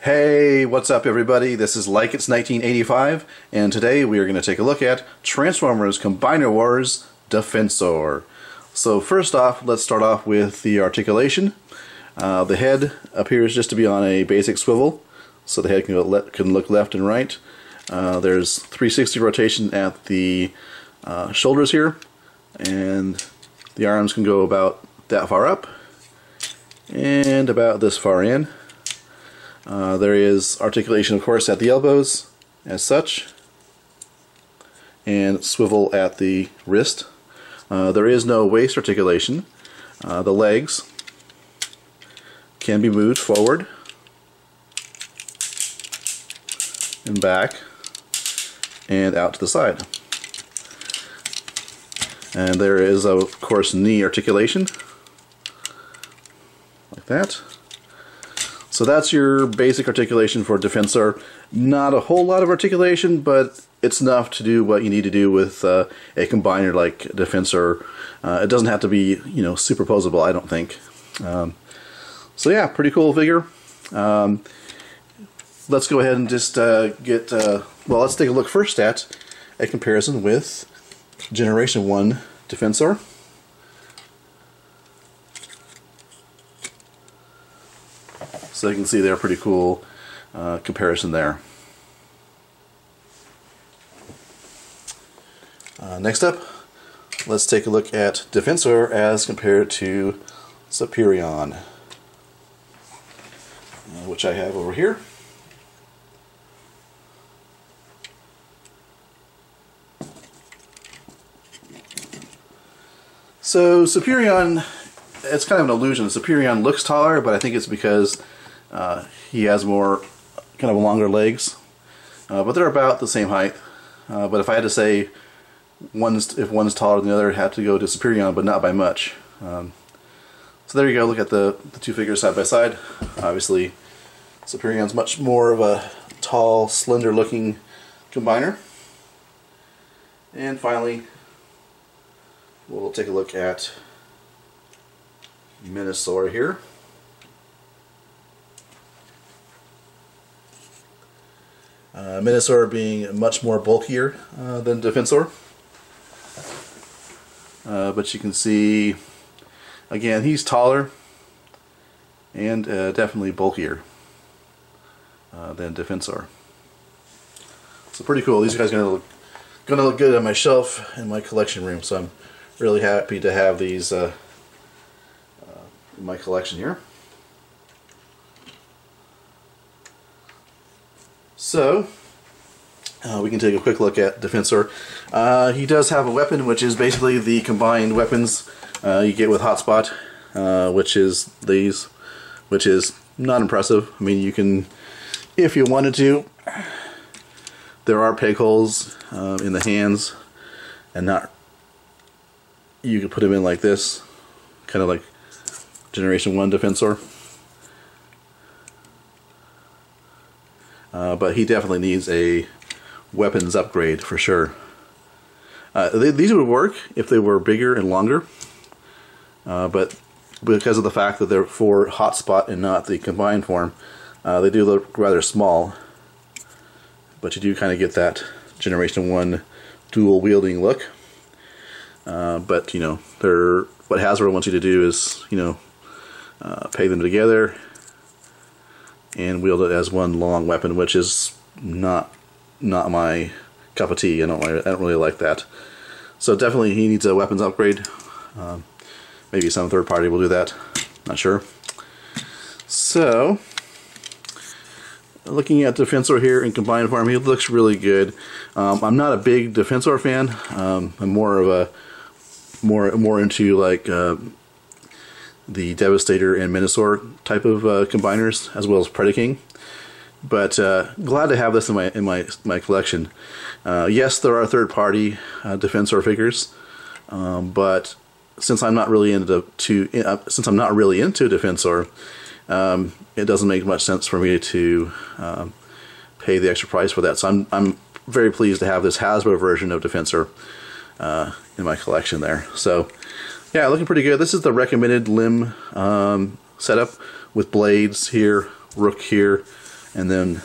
Hey, what's up everybody? This is Like It's 1985, and today we are going to take a look at Transformers Combiner Wars Defensor. So first off, let's start off with the articulation. The head appears just to be on a basic swivel, so the head can look left and right. There's 360 rotation at the shoulders here, and the arms can go about that far up and about this far in. There is articulation, of course, at the elbows, as such, and swivel at the wrist. There is no waist articulation. The legs can be moved forward and back and out to the side. And there is, of course, knee articulation, like that. So that's your basic articulation for Defensor. Not a whole lot of articulation, but it's enough to do what you need to do with a combiner like Defensor. It doesn't have to be, superposable, I don't think. So yeah, pretty cool figure. Let's go ahead and just let's take a look first at a comparison with Generation 1 Defensor. So you can see they're pretty cool comparison there. Next up, let's take a look at Defensor as compared to Superion, which I have over here. So Superion, it's kind of an illusion. Superion looks taller, but I think it's because he has more kind of longer legs, but they're about the same height. But if I had to say if one is taller than the other, I'd have to go to Superion, but not by much. So there you go. Look at the two figures side by side. Obviously, Superion's much more of a tall, slender-looking combiner. And finally, we'll take a look at Menasor here. Menasor being much more bulkier than Defensor. But you can see, again, he's taller and definitely bulkier than Defensor. So pretty cool. These guys are gonna look good on my shelf in my collection room. So I'm really happy to have these in my collection here. So, we can take a quick look at Defensor. He does have a weapon, which is basically the combined weapons you get with Hotspot, which is these, which is not impressive. I mean, you can, if you wanted to, there are peg holes in the hands, and you could put them in like this, kind of like Generation 1 Defensor. But he definitely needs a weapons upgrade for sure. These would work if they were bigger and longer, but because of the fact that they're for Hotspot and not the combined form, they do look rather small. But you do kind of get that Generation 1 dual wielding look. But what Hasbro wants you to do is peg them together and wield it as one long weapon, which is not my cup of tea. I don't really like that. So definitely he needs a weapons upgrade. Maybe some third party will do that. Not sure. So looking at Defensor here in combined form, he looks really good. I'm not a big Defensor fan. I'm more into like the Devastator and Menasor type of combiners, as well as Predaking. But glad to have this in my collection. Yes, there are third-party Defensor figures, but since I'm not really into Defensor, it doesn't make much sense for me to pay the extra price for that. So I'm very pleased to have this Hasbro version of Defensor in my collection there. So yeah, looking pretty good. This is the recommended limb setup with blades here, rook here, and then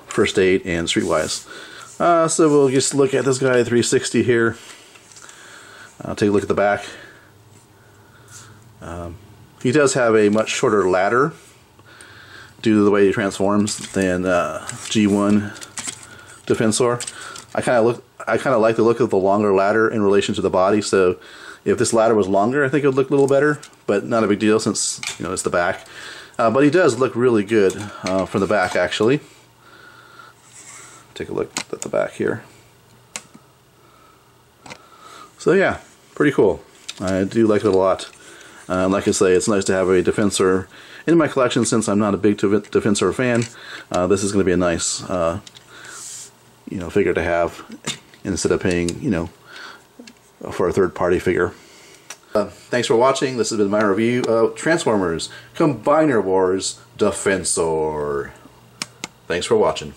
First Aid and Streetwise. So we'll just look at this guy 360 here. Take a look at the back. He does have a much shorter ladder due to the way he transforms than G1 Defensor. I kind of like the look of the longer ladder in relation to the body. So if this ladder was longer, I think it would look a little better, but not a big deal since it's the back. But he does look really good from the back, actually. Take a look at the back here. So yeah, pretty cool. I do like it a lot. Like I say, it's nice to have a Defensor in my collection since I'm not a big Defensor fan. This is going to be a nice, figure to have instead of paying, for a third-party figure. Thanks for watching. This has been my review of Transformers Combiner Wars Defensor. Thanks for watching.